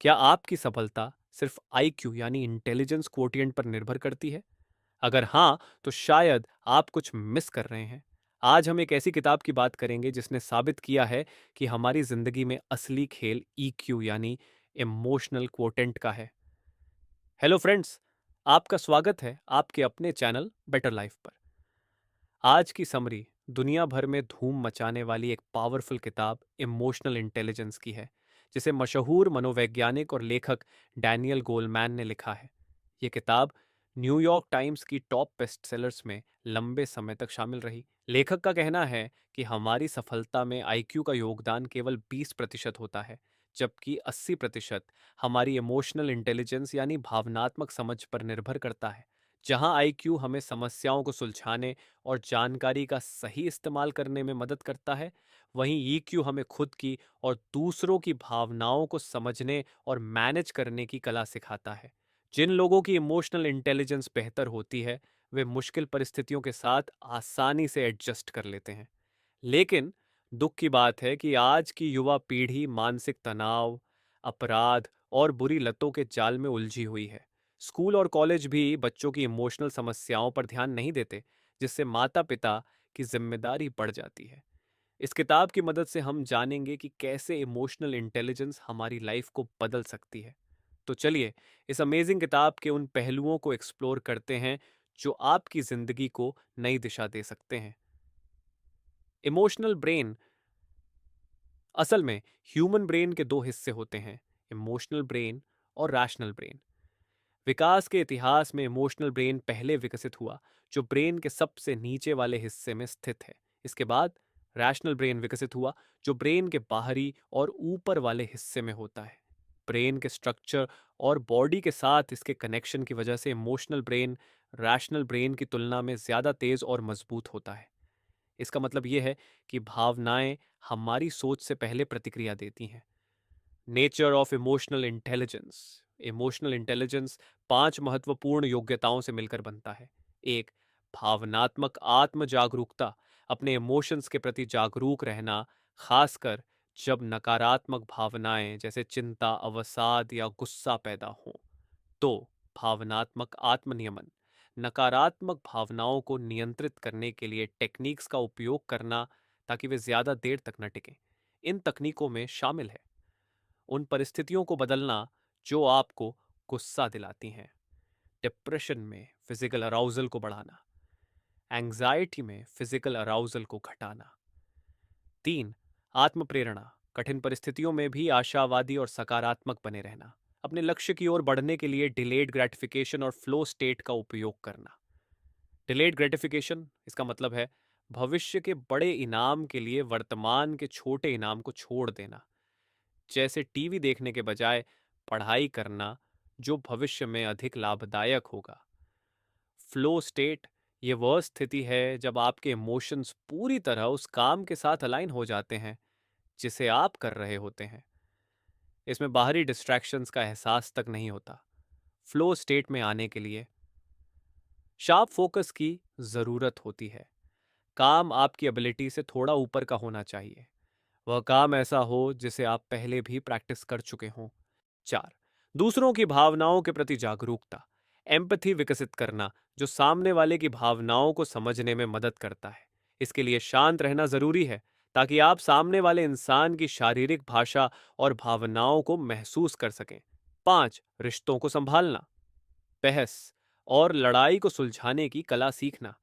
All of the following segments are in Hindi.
क्या आपकी सफलता सिर्फ आईक्यू यानी इंटेलिजेंस क्वोटिएंट पर निर्भर करती है? अगर हाँ, तो शायद आप कुछ मिस कर रहे हैं। आज हम एक ऐसी किताब की बात करेंगे जिसने साबित किया है कि हमारी जिंदगी में असली खेल ईक्यू यानी इमोशनल क्वोटेंट का है। हेलो फ्रेंड्स, आपका स्वागत है आपके अपने चैनल बेटर लाइफ पर। आज की समरी दुनिया भर में धूम मचाने वाली एक पावरफुल किताब इमोशनल इंटेलिजेंस की है, जिसे मशहूर मनोवैज्ञानिक और लेखक डैनियल गोलमैन ने लिखा है। ये किताब न्यूयॉर्क टाइम्स की टॉप बेस्ट सेलर्स में लंबे समय तक शामिल रही। लेखक का कहना है कि हमारी सफलता में आईक्यू का योगदान केवल 20% होता है, जबकि 80% हमारी इमोशनल इंटेलिजेंस यानी भावनात्मक समझ पर निर्भर करता है। जहां आईक्यू हमें समस्याओं को सुलझाने और जानकारी का सही इस्तेमाल करने में मदद करता है, वहीं ईक्यू हमें खुद की और दूसरों की भावनाओं को समझने और मैनेज करने की कला सिखाता है। जिन लोगों की इमोशनल इंटेलिजेंस बेहतर होती है, वे मुश्किल परिस्थितियों के साथ आसानी से एडजस्ट कर लेते हैं। लेकिन दुख की बात है कि आज की युवा पीढ़ी मानसिक तनाव, अपराध और बुरी लतों के जाल में उलझी हुई है। स्कूल और कॉलेज भी बच्चों की इमोशनल समस्याओं पर ध्यान नहीं देते, जिससे माता-पिता की जिम्मेदारी बढ़ जाती है। इस किताब की मदद से हम जानेंगे कि कैसे इमोशनल इंटेलिजेंस हमारी लाइफ को बदल सकती है। तो चलिए, इस अमेजिंग किताब के उन पहलुओं को एक्सप्लोर करते हैं जो आपकी जिंदगी को नई दिशा दे सकते हैं। इमोशनल ब्रेन असल में ह्यूमन ब्रेन के दो हिस्से होते हैं, इमोशनल ब्रेन और रैशनल ब्रेन। विकास के इतिहास में इमोशनल ब्रेन पहले विकसित हुआ, जो ब्रेन के सबसे नीचे वाले हिस्से में स्थित है। इसके बाद रैशनल ब्रेन विकसित हुआ, जो ब्रेन के बाहरी और ऊपर वाले हिस्से में होता है। ब्रेन के स्ट्रक्चर और बॉडी के साथ इसके कनेक्शन की वजह से इमोशनल ब्रेन रैशनल ब्रेन की तुलना में ज्यादा तेज और मजबूत होता है। इसका मतलब यह है कि भावनाएं हमारी सोच से पहले प्रतिक्रिया देती हैं। Nature of emotional intelligence. Emotional intelligence 5 महत्वपूर्ण योग्यताओं से मिलकर बनता है। एक, भावनात्मक आत्म जागरूकता, अपने इमोशंस के प्रति जागरूक रहना, खासकर जब नकारात्मक भावनाएं जैसे चिंता, अवसाद या गुस्सा पैदा हों। दो, भावनात्मक आत्मनियमन, नकारात्मक भावनाओं को नियंत्रित करने के लिए टेक्निक्स का उपयोग करना ताकि वे ज्यादा देर तक न टिकें। इन तकनीकों में शामिल है उन परिस्थितियों को बदलना जो आपको गुस्सा दिलाती हैं, डिप्रेशन में फिजिकल अराउजल को बढ़ाना, एंग्जाइटी में फिजिकल अराउजल को घटाना। तीन, आत्म प्रेरणा, कठिन परिस्थितियों में भी आशावादी और सकारात्मक बने रहना, अपने लक्ष्य की ओर बढ़ने के लिए डिलेड ग्रेटिफिकेशन और फ्लो स्टेट का उपयोग करना। डिलेड ग्रेटिफिकेशन, इसका मतलब है भविष्य के बड़े इनाम के लिए वर्तमान के छोटे इनाम को छोड़ देना, जैसे टीवी देखने के बजाय पढ़ाई करना, जो भविष्य में अधिक लाभदायक होगा। फ्लो स्टेट, ये वह स्थिति है जब आपके इमोशंस पूरी तरह उस काम के साथ अलाइन हो जाते हैं जिसे आप कर रहे होते हैं। इसमें बाहरी डिस्ट्रैक्शंस का एहसास तक नहीं होता। फ्लो स्टेट में आने के लिए शार्प फोकस की जरूरत होती है। काम आपकी एबिलिटी से थोड़ा ऊपर का होना चाहिए। वह काम ऐसा हो जिसे आप पहले भी प्रैक्टिस कर चुके हों। चार, दूसरों की भावनाओं के प्रति जागरूकता, एम्पैथी विकसित करना, जो सामने वाले की भावनाओं को समझने में मदद करता है। इसके लिए शांत रहना जरूरी है ताकि आप सामने वाले इंसान की शारीरिक भाषा और भावनाओं को महसूस कर सकें। पांच, रिश्तों को संभालना, बहस और लड़ाई को सुलझाने की कला सीखना,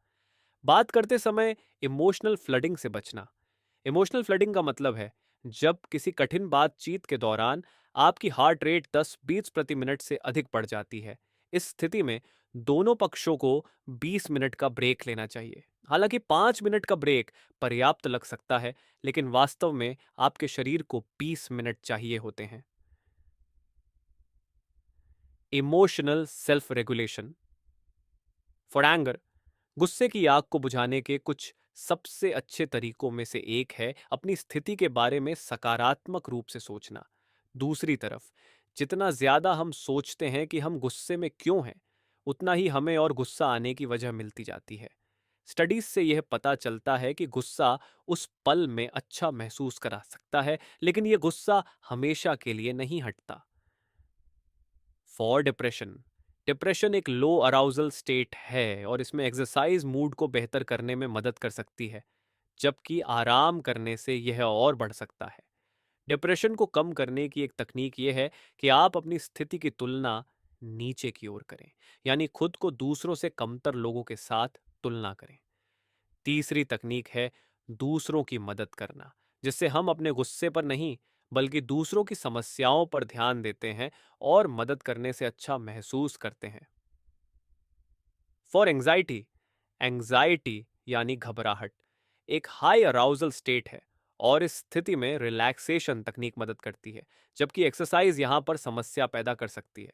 बात करते समय इमोशनल फ्लडिंग से बचना। इमोशनल फ्लडिंग का मतलब है जब किसी कठिन बातचीत के दौरान आपकी हार्ट रेट 10-20 प्रति मिनट से अधिक बढ़ जाती है। इस स्थिति में दोनों पक्षों को 20 मिनट का ब्रेक लेना चाहिए। हालांकि 5 मिनट का ब्रेक पर्याप्त लग सकता है, लेकिन वास्तव में आपके शरीर को 20 मिनट चाहिए होते हैं। Emotional self regulation for anger, गुस्से की आग को बुझाने के कुछ सबसे अच्छे तरीकों में से एक है अपनी स्थिति के बारे में सकारात्मक रूप से सोचना। दूसरी तरफ, जितना ज्यादा हम सोचते हैं कि हम गुस्से में क्यों हैं, उतना ही हमें और गुस्सा आने की वजह मिलती जाती है। स्टडीज से यह पता चलता है कि गुस्सा उस पल में अच्छा महसूस करा सकता है, लेकिन यह गुस्सा हमेशा के लिए नहीं हटता। For depression. डिप्रेशन एक लो अराउजल स्टेट है और इसमें एक्सरसाइज मूड को बेहतर करने में मदद कर सकती है, जबकि आराम करने से यह और बढ़ सकता है। डिप्रेशन को कम करने की एक तकनीक यह है कि आप अपनी स्थिति की तुलना नीचे की ओर करें, यानी खुद को दूसरों से कमतर लोगों के साथ तुलना करें। तीसरी तकनीक है दूसरों की मदद करना, जिससे हम अपने गुस्से पर नहीं बल्कि दूसरों की समस्याओं पर ध्यान देते हैं और मदद करने से अच्छा महसूस करते हैं। फॉर एंजाइटी, एंजाइटी यानी घबराहट एक हाई अराउजल स्टेट है और इस स्थिति में रिलैक्सेशन तकनीक मदद करती है, जबकि एक्सरसाइज यहां पर समस्या पैदा कर सकती है।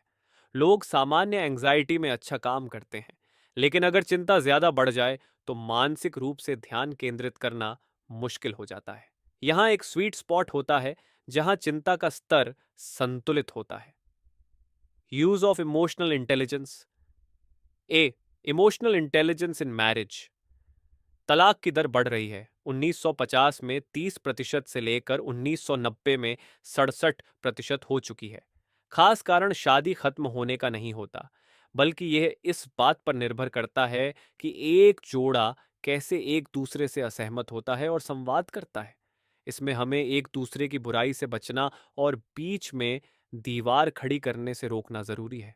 लोग सामान्य एंजाइटी में अच्छा काम करते हैं, लेकिन अगर चिंता ज्यादा बढ़ जाए तो मानसिक रूप से ध्यान केंद्रित करना मुश्किल हो जाता है। यहाँ एक स्वीट स्पॉट होता है जहां चिंता का स्तर संतुलित होता है। Use of emotional intelligence. A, emotional intelligence in marriage. तलाक की दर बढ़ रही है। 1950 में 30% से लेकर 1990 में 67% हो चुकी है। खास कारण शादी खत्म होने का नहीं होता, बल्कि यह इस बात पर निर्भर करता है कि एक जोड़ा कैसे एक दूसरे से असहमत होता है और संवाद करता है। इसमें हमें एक दूसरे की बुराई से बचना और बीच में दीवार खड़ी करने से रोकना जरूरी है।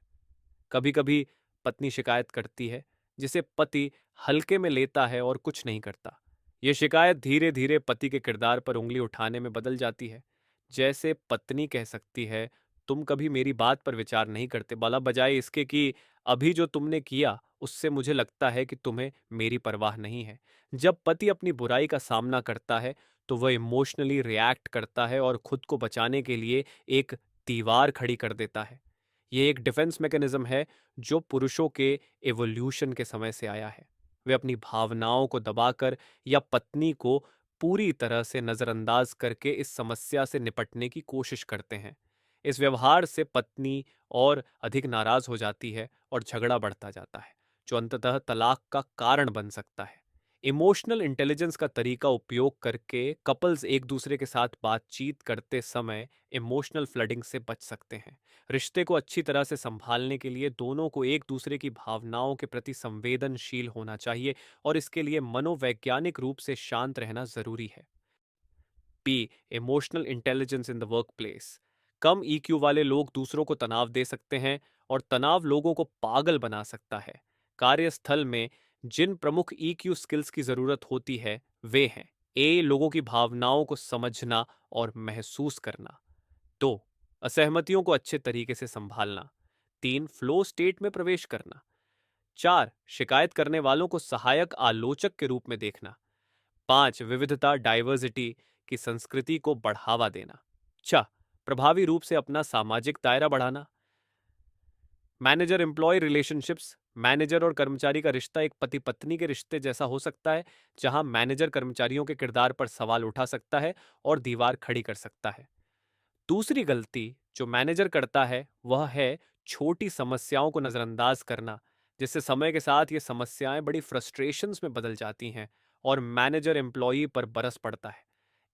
कभी कभी पत्नी शिकायत करती है, जिसे पति हल्के में लेता है और कुछ नहीं करता। यह शिकायत धीरे धीरे पति के किरदार पर उंगली उठाने में बदल जाती है। जैसे पत्नी कह सकती है, तुम कभी मेरी बात पर विचार नहीं करते, बाला बजाय इसके कि अभी जो तुमने किया उससे मुझे लगता है कि तुम्हें मेरी परवाह नहीं है। जब पति अपनी बुराई का सामना करता है तो वह इमोशनली रिएक्ट करता है और खुद को बचाने के लिए एक दीवार खड़ी कर देता है। ये एक डिफेंस मैकेनिज्म है जो पुरुषों के एवोल्यूशन के समय से आया है। वे अपनी भावनाओं को दबाकर या पत्नी को पूरी तरह से नजरअंदाज करके इस समस्या से निपटने की कोशिश करते हैं। इस व्यवहार से पत्नी और अधिक नाराज हो जाती है और झगड़ा बढ़ता जाता है, जो अंततः तलाक का कारण बन सकता है। इमोशनल इंटेलिजेंस का तरीका उपयोग करके कपल्स एक दूसरे के साथ बातचीत करते समय इमोशनल फ्लडिंग से बच सकते हैं। रिश्ते को अच्छी तरह से संभालने के लिए दोनों को एक दूसरे की भावनाओं के प्रति संवेदनशील होना चाहिए और इसके लिए मनोवैज्ञानिक रूप से शांत रहना जरूरी है। P, emotional intelligence in the work place. Come EQ वाले लोग दूसरों को तनाव दे सकते हैं और तनाव लोगों को पागल बना सकता है। कार्यस्थल में जिन प्रमुख ईक्यू स्किल्स की जरूरत होती है वे हैं: ए, लोगों की भावनाओं को समझना और महसूस करना। 2, असहमतियों को अच्छे तरीके से संभालना। 3, फ्लो स्टेट में प्रवेश करना। 4, शिकायत करने वालों को सहायक आलोचक के रूप में देखना। 5, विविधता डाइवर्सिटी की संस्कृति को बढ़ावा देना। 6, प्रभावी रूप से अपना सामाजिक दायरा बढ़ाना। Manager employ relationships. मैनेजर और कर्मचारी का रिश्ता एक पति पत्नी के रिश्ते जैसा हो सकता है, जहां मैनेजर कर्मचारियों के किरदार पर सवाल उठा सकता है और दीवार खड़ी कर सकता है। दूसरी गलती जो मैनेजर करता है वह है छोटी समस्याओं को नजरअंदाज करना, जिससे समय के साथ ये समस्याएं बड़ी फ्रस्ट्रेशंस में बदल जाती हैं और मैनेजर एम्प्लॉई पर बरस पड़ता है।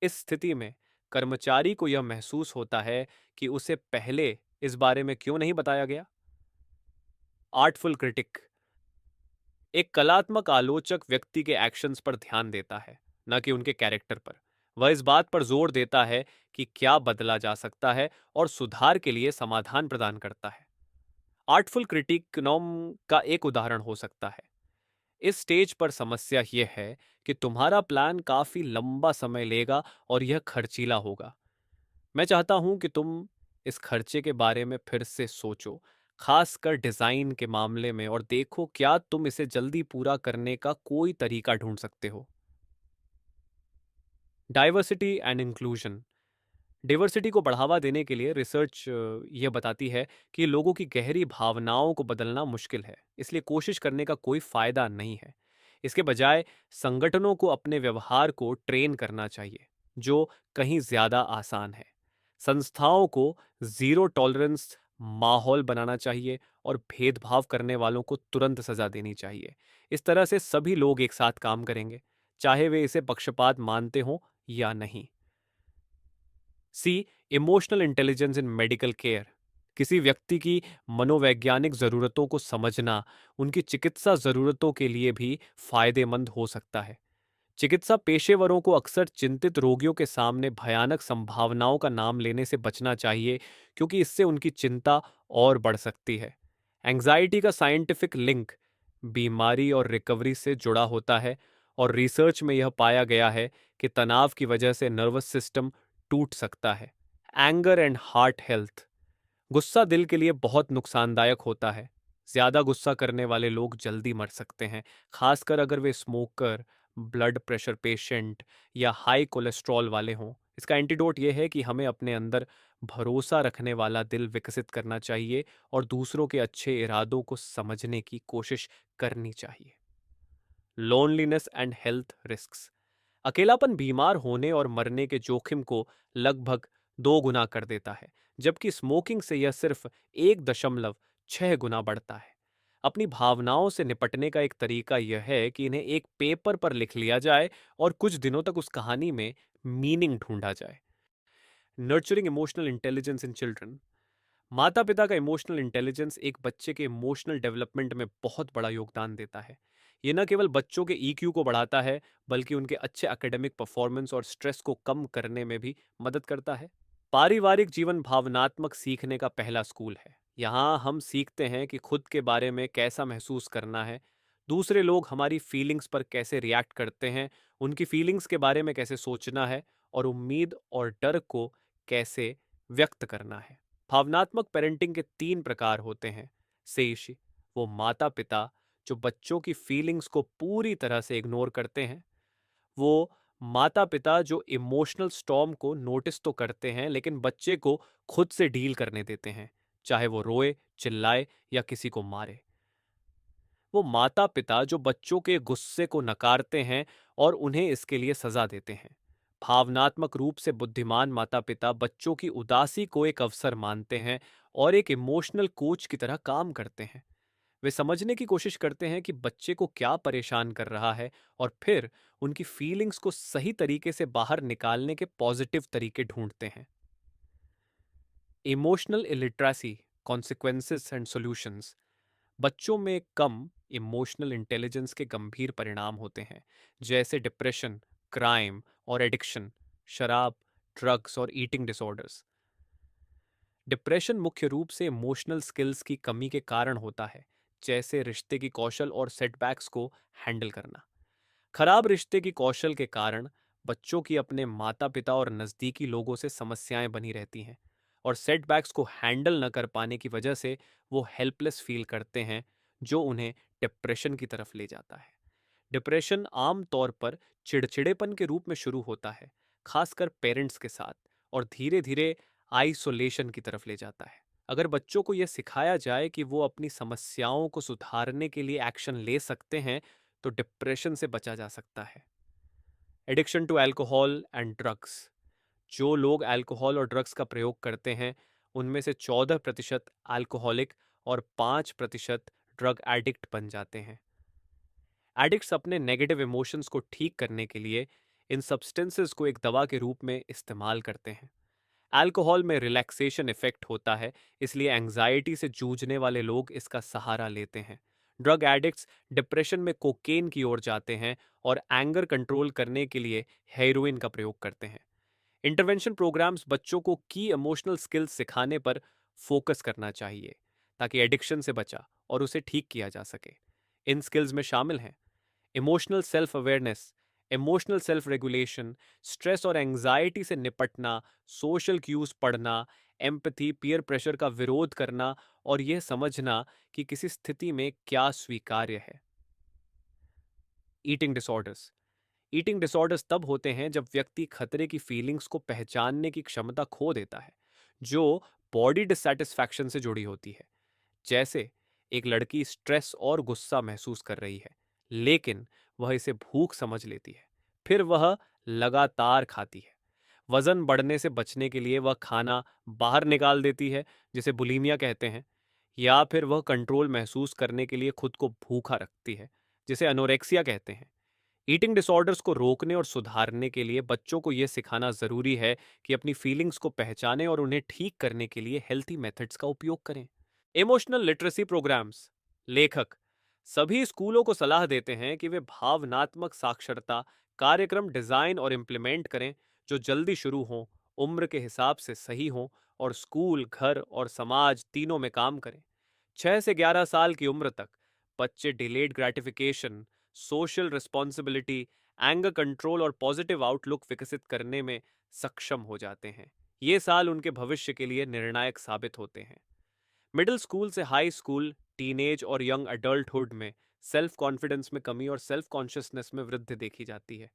इस स्थिति में कर्मचारी को यह महसूस होता है कि उसे पहले इस बारे में क्यों नहीं बताया गया। Artful critic. एक कलात्मक आलोचक व्यक्ति के एक्शंस पर ध्यान देता है, न कि उनके कैरेक्टर पर। वह इस बात पर जोर देता है कि क्या बदला जा सकता है और सुधार के लिए समाधान प्रदान करता है। आर्टफुल क्रिटिक नॉम का एक उदाहरण हो सकता है: इस स्टेज पर समस्या यह है कि तुम्हारा प्लान काफी लंबा समय लेगा और यह खर्चीला होगा। मैं चाहता हूं कि तुम इस खर्चे के बारे में फिर से सोचो, खासकर डिजाइन के मामले में, और देखो क्या तुम इसे जल्दी पूरा करने का कोई तरीका ढूंढ सकते हो। Diversity and inclusion. डाइवर्सिटी को बढ़ावा देने के लिए रिसर्च यह बताती है कि लोगों की गहरी भावनाओं को बदलना मुश्किल है, इसलिए कोशिश करने का कोई फायदा नहीं है। इसके बजाय संगठनों को अपने व्यवहार को ट्रेन करना चाहिए, जो कहीं ज्यादा आसान है। संस्थाओं को जीरो टॉलरेंस माहौल बनाना चाहिए और भेदभाव करने वालों को तुरंत सजा देनी चाहिए। इस तरह से सभी लोग एक साथ काम करेंगे, चाहे वे इसे पक्षपात मानते हों या नहीं। See, emotional intelligence in medical care. किसी व्यक्ति की मनोवैज्ञानिक ज़रूरतों को समझना उनकी चिकित्सा ज़रूरतों के लिए भी फायदेमंद हो सकता है। चिकित्सा पेशेवरों को अक्सर चिंतित रोगियों के सामने भयानक संभावनाओं का नाम लेने से बचना चाहिए, क्योंकि इससे उनकी चिंता और बढ़ सकती है। एंजाइटी का साइंटिफिक लिंक बीमारी और रिकवरी से जुड़ा होता है, और रिसर्च में यह पाया गया है कि तनाव की वजह से नर्वस सिस्टम टूट सकता है। Anger and heart health. गुस्सा दिल के लिए बहुत नुकसानदायक होता है। ज्यादा गुस्सा करने वाले लोग जल्दी मर सकते हैं, खासकर अगर वे स्मोकर, ब्लड प्रेशर पेशेंट या हाई कोलेस्ट्रॉल वाले हों। इसका एंटीडोट यह है कि हमें अपने अंदर भरोसा रखने वाला दिल विकसित करना चाहिए और दूसरों के अच्छे इरादों को समझने की कोशिश करनी चाहिए। Loneliness and health risks. अकेलापन बीमार होने और मरने के जोखिम को लगभग 2 गुना कर देता है, जबकि स्मोकिंग से यह सिर्फ 1.6 गुना बढ़ता है। अपनी भावनाओं से निपटने का एक तरीका यह है कि इन्हें एक पेपर पर लिख लिया जाए और कुछ दिनों तक उस कहानी में मीनिंग ढूंढा जाए। Nurturing emotional intelligence in children. माता पिता का इमोशनल इंटेलिजेंस एक बच्चे के इमोशनल डेवलपमेंट में बहुत बड़ा योगदान देता है। ये न केवल बच्चों के ईक्यू को बढ़ाता है, बल्कि उनके अच्छे एकेडमिक परफॉर्मेंस और स्ट्रेस को कम करने में भी मदद करता है। पारिवारिक जीवन भावनात्मक सीखने का पहला स्कूल है। यहाँ हम सीखते हैं कि खुद के बारे में कैसा महसूस करना है, दूसरे लोग हमारी फीलिंग्स पर कैसे रिएक्ट करते हैं, उनकी फीलिंग्स के बारे में कैसे सोचना है, और उम्मीद और डर को कैसे व्यक्त करना है। भावनात्मक पेरेंटिंग के 3 प्रकार होते हैं। सेश, वो माता पिता जो बच्चों की फीलिंग्स को पूरी तरह से इग्नोर करते हैं। वो माता पिता जो इमोशनल स्टॉर्म को नोटिस तो करते हैं, लेकिन बच्चे को खुद से डील करने देते हैं, चाहे वो रोए, चिल्लाए या किसी को मारे। वो माता पिता जो बच्चों के गुस्से को नकारते हैं और उन्हें इसके लिए सजा देते हैं। भावनात्मक रूप से बुद्धिमान माता पिता बच्चों की उदासी को एक अवसर मानते हैं और एक इमोशनल कोच की तरह काम करते हैं। वे समझने की कोशिश करते हैं कि बच्चे को क्या परेशान कर रहा है, और फिर उनकी फीलिंग्स को सही तरीके से बाहर निकालने के पॉजिटिव तरीके ढूंढते हैं। Emotional illiteracy, consequences and solutions. बच्चों में कम इमोशनल इंटेलिजेंस के गंभीर परिणाम होते हैं, जैसे डिप्रेशन, क्राइम और एडिक्शन, शराब, ड्रग्स और ईटिंग डिसऑर्डर्स। डिप्रेशन मुख्य रूप से इमोशनल स्किल्स की कमी के कारण होता है, जैसे रिश्ते की कौशल और सेटबैक्स को हैंडल करना। खराब रिश्ते की कौशल के कारण बच्चों की अपने माता पिता और नज़दीकी लोगों से समस्याएं बनी रहती हैं, और सेटबैक्स को हैंडल न कर पाने की वजह से वो हेल्पलेस फील करते हैं, जो उन्हें डिप्रेशन की तरफ ले जाता है। डिप्रेशन आमतौर पर चिड़चिड़ेपन के रूप में शुरू होता है, खासकर पेरेंट्स के साथ, और धीरे धीरे आइसोलेशन की तरफ ले जाता है। अगर बच्चों को यह सिखाया जाए कि वो अपनी समस्याओं को सुधारने के लिए एक्शन ले सकते हैं, तो डिप्रेशन से बचा जा सकता है। Addiction to alcohol and drugs. जो लोग अल्कोहल और ड्रग्स का प्रयोग करते हैं, उनमें से 14% अल्कोहलिक और 5% ड्रग एडिक्ट बन जाते हैं। एडिक्ट्स अपने नेगेटिव इमोशंस को ठीक करने के लिए इन सब्सटेंसेस को एक दवा के रूप में इस्तेमाल करते हैं। अल्कोहल में रिलैक्सेशन इफेक्ट होता है, इसलिए एंजाइटी से जूझने वाले लोग इसका सहारा लेते हैं। ड्रग एडिक्ट्स डिप्रेशन में कोकेन की ओर जाते हैं और एंगर कंट्रोल करने के लिए हेरोइन का प्रयोग करते हैं। इंटरवेंशन प्रोग्राम्स बच्चों को की इमोशनल स्किल्स सिखाने पर फोकस करना चाहिए, ताकि एडिक्शन से बचा और उसे ठीक किया जा सके। इन स्किल्स में शामिल हैं emotional self awareness, emotional self regulation, stress और एंजाइटी से निपटना, सोशल क्यूज पढ़ना, एम्पैथी, पीयर प्रेशर का विरोध करना, और यह समझना कि किसी स्थिति में क्या स्वीकार्य है। Eating disorders. ईटिंग डिसऑर्डर्स तब होते हैं जब व्यक्ति खतरे की फीलिंग्स को पहचानने की क्षमता खो देता है, जो बॉडी डिससैटिस्फैक्शन से जुड़ी होती है। जैसे एक लड़की स्ट्रेस और गुस्सा महसूस कर रही है, लेकिन वह इसे भूख समझ लेती है, फिर वह लगातार खाती है। वजन बढ़ने से बचने के लिए वह खाना बाहर निकाल देती है, जिसे बुलीमिया कहते हैं, या फिर वह कंट्रोल महसूस करने के लिए खुद को भूखा रखती है, जिसे अनोरेक्सिया कहते हैं। ईटिंग डिसऑर्डर्स को रोकने और सुधारने के लिए बच्चों को यह सिखाना जरूरी है कि अपनी फीलिंग्स को पहचानें और उन्हें ठीक करने के लिए हेल्थी मेथड्स का उपयोग करें। Emotional literacy programmes. लेखक सभी स्कूलों को सलाह देते हैं कि वे भावनात्मक साक्षरता कार्यक्रम डिजाइन और इम्प्लीमेंट करें जो जल्दी शुरू हों, उम्र के हिसाब से सही हों और स्कूल, घर और समाज तीनों में काम करें। 6 से 11 साल की उम्र तक बच्चे delayed gratification, social responsibility, anger control और पॉजिटिव आउटलुक विकसित करने में सक्षम हो जाते हैं। ये साल उनके भविष्य के लिए निर्णायक साबित होते हैं। मिडिल स्कूल से हाई स्कूल, टीनेज और यंग अडल्टहुड में सेल्फ कॉन्फिडेंस में कमी और सेल्फ कॉन्शियसनेस में वृद्धि देखी जाती है।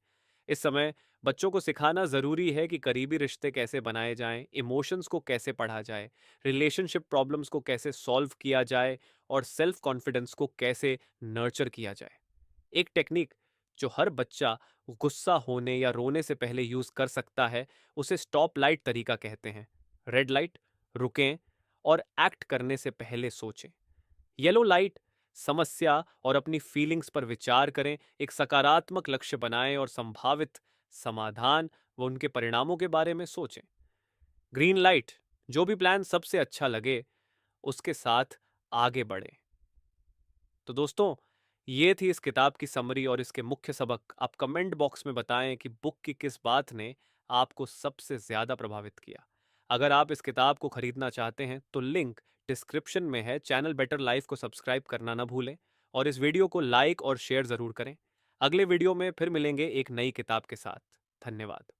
इस समय बच्चों को सिखाना जरूरी है कि करीबी रिश्ते कैसे बनाए जाएं, इमोशंस को कैसे पढ़ा जाए, रिलेशनशिप प्रॉब्लम्स को कैसे सॉल्व किया जाए और सेल्फ कॉन्फिडेंस को कैसे नर्चर किया जाए। एक टेक्निक जो हर बच्चा गुस्सा होने या रोने से पहले यूज कर सकता है, उसे स्टॉप लाइट तरीका कहते हैं। रेड लाइट, रुकें और एक्ट करने से पहले सोचें। येलो लाइट, समस्या और अपनी फीलिंग्स पर विचार करें, एक सकारात्मक लक्ष्य बनाएं और संभावित समाधान व उनके परिणामों के बारे में सोचें। ग्रीन लाइट, जो भी प्लान सबसे अच्छा लगे उसके साथ आगे बढ़ें। तो दोस्तों, ये थी इस किताब की समरी और इसके मुख्य सबक। आप कमेंट बॉक्स में बताएं कि बुक की किस बात ने आपको सबसे ज्यादा प्रभावित किया। अगर आप इस किताब को खरीदना चाहते हैं तो लिंक डिस्क्रिप्शन में है। चैनल बेटर लाइफ को सब्सक्राइब करना ना भूलें और इस वीडियो को लाइक और शेयर जरूर करें। अगले वीडियो में फिर मिलेंगे एक नई किताब के साथ। धन्यवाद।